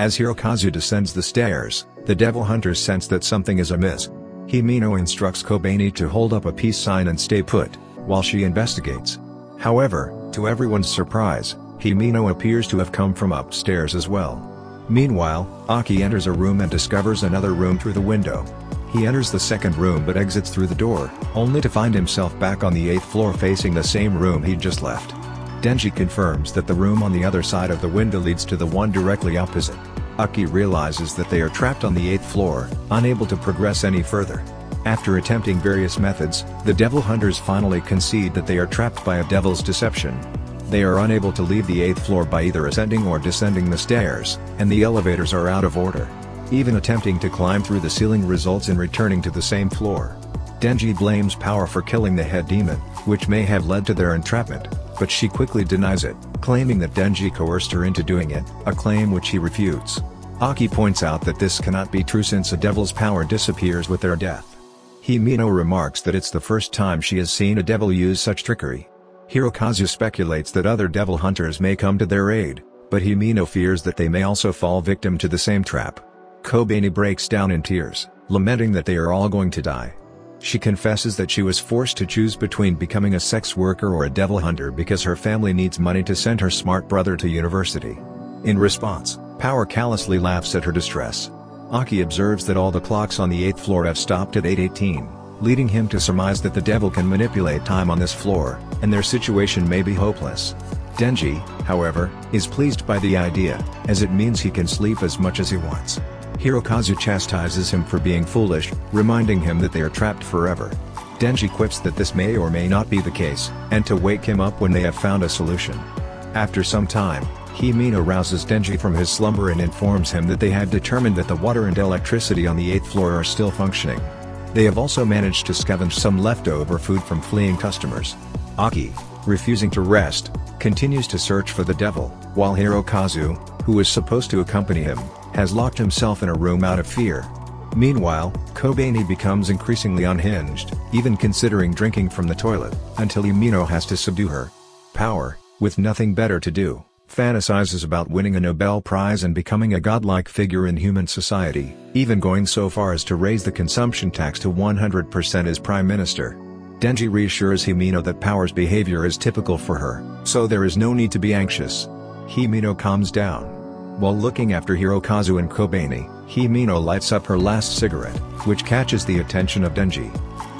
As Hirokazu descends the stairs, the devil hunters sense that something is amiss. Himeno instructs Kobeni to hold up a peace sign and stay put, while she investigates. However, to everyone's surprise, Himeno appears to have come from upstairs as well. Meanwhile, Aki enters a room and discovers another room through the window. He enters the second room but exits through the door, only to find himself back on the 8th floor facing the same room he'd just left. Denji confirms that the room on the other side of the window leads to the one directly opposite. Aki realizes that they are trapped on the 8th floor, unable to progress any further. After attempting various methods, the devil hunters finally concede that they are trapped by a devil's deception. They are unable to leave the 8th floor by either ascending or descending the stairs, and the elevators are out of order. Even attempting to climb through the ceiling results in returning to the same floor. Denji blames Power for killing the head demon, which may have led to their entrapment, but she quickly denies it, claiming that Denji coerced her into doing it, a claim which he refutes. Aki points out that this cannot be true since a devil's power disappears with their death. Himeno remarks that it's the first time she has seen a devil use such trickery. Hirokazu speculates that other devil hunters may come to their aid, but Himeno fears that they may also fall victim to the same trap. Kobeni breaks down in tears, lamenting that they are all going to die. She confesses that she was forced to choose between becoming a sex worker or a devil hunter because her family needs money to send her smart brother to university. In response, Power callously laughs at her distress. Aki observes that all the clocks on the 8th floor have stopped at 8:18. Leading him to surmise that the devil can manipulate time on this floor, and their situation may be hopeless. Denji, however, is pleased by the idea, as it means he can sleep as much as he wants. Hirokazu chastises him for being foolish, reminding him that they are trapped forever. Denji quips that this may or may not be the case, and to wake him up when they have found a solution. After some time, Himeno rouses Denji from his slumber and informs him that they have determined that the water and electricity on the 8th floor are still functioning. They have also managed to scavenge some leftover food from fleeing customers. Aki, refusing to rest, continues to search for the devil, while Hirokazu, who is supposed to accompany him, has locked himself in a room out of fear. Meanwhile, Kobeni becomes increasingly unhinged, even considering drinking from the toilet, until Himeno has to subdue her. Power, with nothing better to do, fantasizes about winning a Nobel Prize and becoming a godlike figure in human society, even going so far as to raise the consumption tax to 100% as Prime Minister. Denji reassures Himeno that Power's behavior is typical for her, so there is no need to be anxious. Himeno calms down. While looking after Hirokazu and Kobeni, Himeno lights up her last cigarette, which catches the attention of Denji.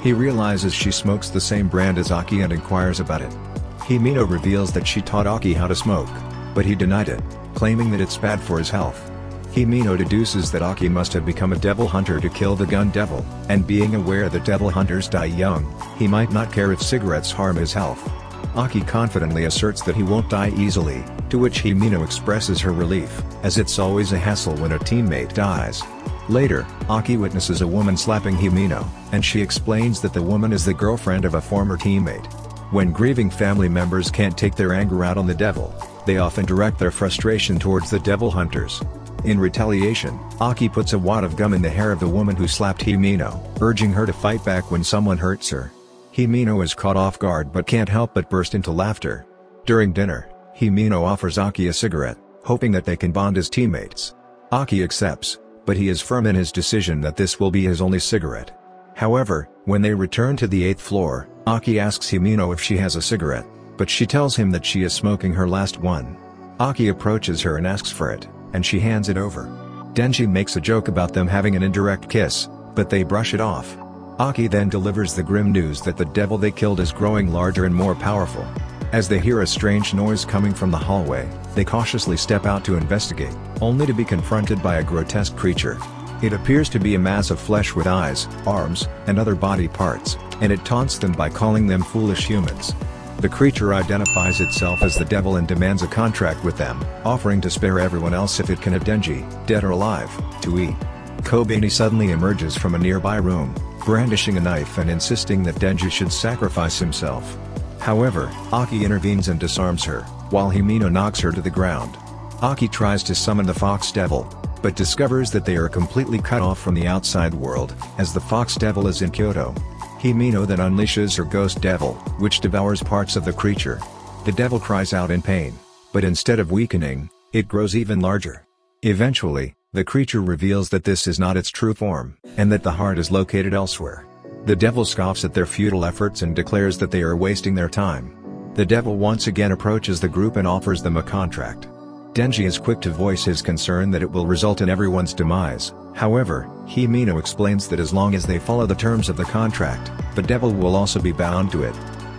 He realizes she smokes the same brand as Aki and inquires about it. Himeno reveals that she taught Aki how to smoke, but he denied it, claiming that it's bad for his health. Himeno deduces that Aki must have become a devil hunter to kill the gun devil, and being aware that devil hunters die young, he might not care if cigarettes harm his health. Aki confidently asserts that he won't die easily, to which Himeno expresses her relief, as it's always a hassle when a teammate dies. Later, Aki witnesses a woman slapping Himeno, and she explains that the woman is the girlfriend of a former teammate. When grieving family members can't take their anger out on the devil, they often direct their frustration towards the devil hunters. In retaliation, Aki puts a wad of gum in the hair of the woman who slapped Himeno, urging her to fight back when someone hurts her. Himeno is caught off guard but can't help but burst into laughter. During dinner, Himeno offers Aki a cigarette, hoping that they can bond as teammates. Aki accepts, but he is firm in his decision that this will be his only cigarette. However, when they return to the 8th floor, Aki asks Himeno if she has a cigarette, but she tells him that she is smoking her last one. Aki approaches her and asks for it, and she hands it over. Denji makes a joke about them having an indirect kiss, but they brush it off. Aki then delivers the grim news that the devil they killed is growing larger and more powerful. As they hear a strange noise coming from the hallway, they cautiously step out to investigate, only to be confronted by a grotesque creature. It appears to be a mass of flesh with eyes, arms, and other body parts, and it taunts them by calling them foolish humans. The creature identifies itself as the devil and demands a contract with them, offering to spare everyone else if it can have Denji, dead or alive, to eat. Kobeni suddenly emerges from a nearby room, brandishing a knife and insisting that Denji should sacrifice himself. However, Aki intervenes and disarms her, while Himeno knocks her to the ground. Aki tries to summon the Fox Devil, but discovers that they are completely cut off from the outside world, as the Fox Devil is in Kyoto. Himeno then unleashes her Ghost Devil, which devours parts of the creature. The devil cries out in pain, but instead of weakening, it grows even larger. Eventually, the creature reveals that this is not its true form, and that the heart is located elsewhere. The devil scoffs at their futile efforts and declares that they are wasting their time. The devil once again approaches the group and offers them a contract. Denji is quick to voice his concern that it will result in everyone's demise. However, Himeno explains that as long as they follow the terms of the contract, the devil will also be bound to it.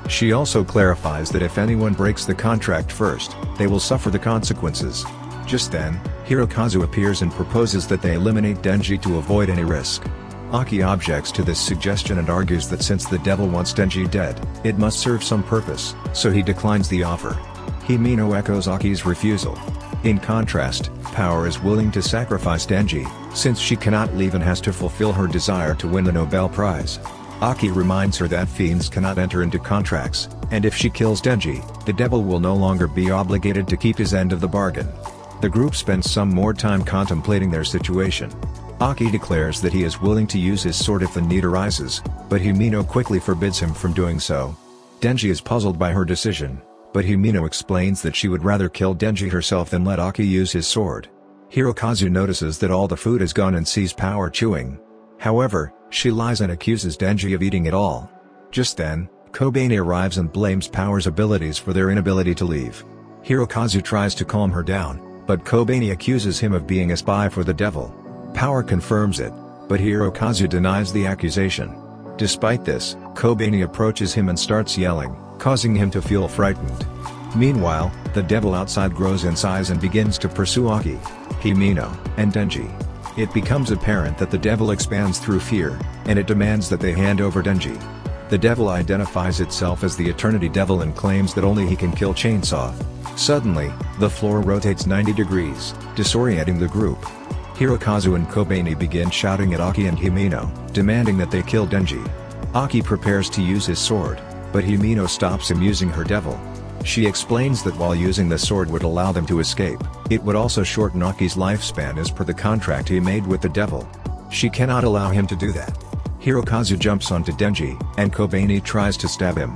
She also clarifies that if anyone breaks the contract first, they will suffer the consequences. Just then, Hirokazu appears and proposes that they eliminate Denji to avoid any risk. Aki objects to this suggestion and argues that since the devil wants Denji dead, it must serve some purpose, so he declines the offer. Himeno echoes Aki's refusal. In contrast, Power is willing to sacrifice Denji, since she cannot leave and has to fulfill her desire to win the Nobel Prize. Aki reminds her that fiends cannot enter into contracts, and if she kills Denji, the devil will no longer be obligated to keep his end of the bargain. The group spends some more time contemplating their situation. Aki declares that he is willing to use his sword if the need arises, but Himeno quickly forbids him from doing so. Denji is puzzled by her decision, but Himeno explains that she would rather kill Denji herself than let Aki use his sword. Hirokazu notices that all the food is gone and sees Power chewing. However, she lies and accuses Denji of eating it all. Just then, Kobane arrives and blames Power's abilities for their inability to leave. Hirokazu tries to calm her down, but Kobane accuses him of being a spy for the devil. Power confirms it, but Hirokazu denies the accusation. Despite this, Kobane approaches him and starts yelling, causing him to feel frightened. Meanwhile, the devil outside grows in size and begins to pursue Aki, Himeno, and Denji. It becomes apparent that the devil expands through fear, and it demands that they hand over Denji. The devil identifies itself as the Eternity Devil and claims that only he can kill Chainsaw. Suddenly, the floor rotates 90 degrees, disorienting the group. Hirokazu and Kobane begin shouting at Aki and Himeno, demanding that they kill Denji. Aki prepares to use his sword, but Himeno stops him using her devil. She explains that while using the sword would allow them to escape, it would also shorten Aki's lifespan as per the contract he made with the devil. She cannot allow him to do that. Hirokazu jumps onto Denji, and Kobane tries to stab him.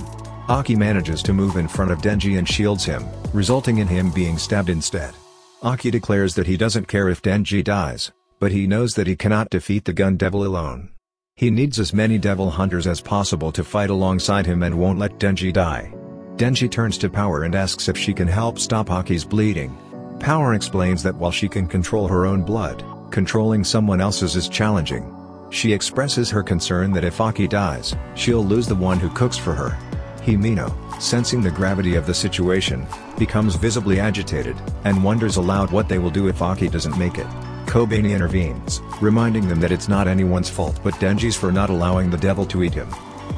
Aki manages to move in front of Denji and shields him, resulting in him being stabbed instead. Aki declares that he doesn't care if Denji dies, but he knows that he cannot defeat the gun devil alone. He needs as many devil hunters as possible to fight alongside him and won't let Denji die. Denji turns to Power and asks if she can help stop Aki's bleeding. Power explains that while she can control her own blood, controlling someone else's is challenging. She expresses her concern that if Aki dies, she'll lose the one who cooks for her. Himeno, sensing the gravity of the situation, becomes visibly agitated, and wonders aloud what they will do if Aki doesn't make it. Kobane intervenes, reminding them that it's not anyone's fault but Denji's for not allowing the devil to eat him.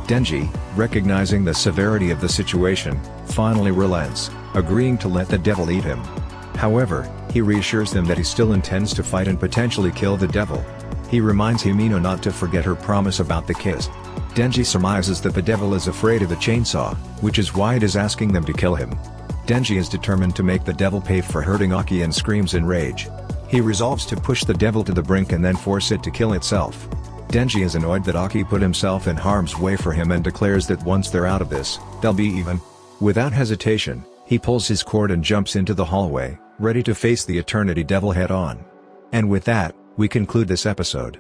Denji, recognizing the severity of the situation, finally relents, agreeing to let the devil eat him. However, he reassures them that he still intends to fight and potentially kill the devil. He reminds Himeno not to forget her promise about the kiss. Denji surmises that the devil is afraid of the chainsaw, which is why it is asking them to kill him. Denji is determined to make the devil pay for hurting Aki and screams in rage. He resolves to push the devil to the brink and then force it to kill itself. Denji is annoyed that Aki put himself in harm's way for him and declares that once they're out of this, they'll be even. Without hesitation, he pulls his cord and jumps into the hallway, ready to face the Eternity Devil head-on. And with that, we conclude this episode.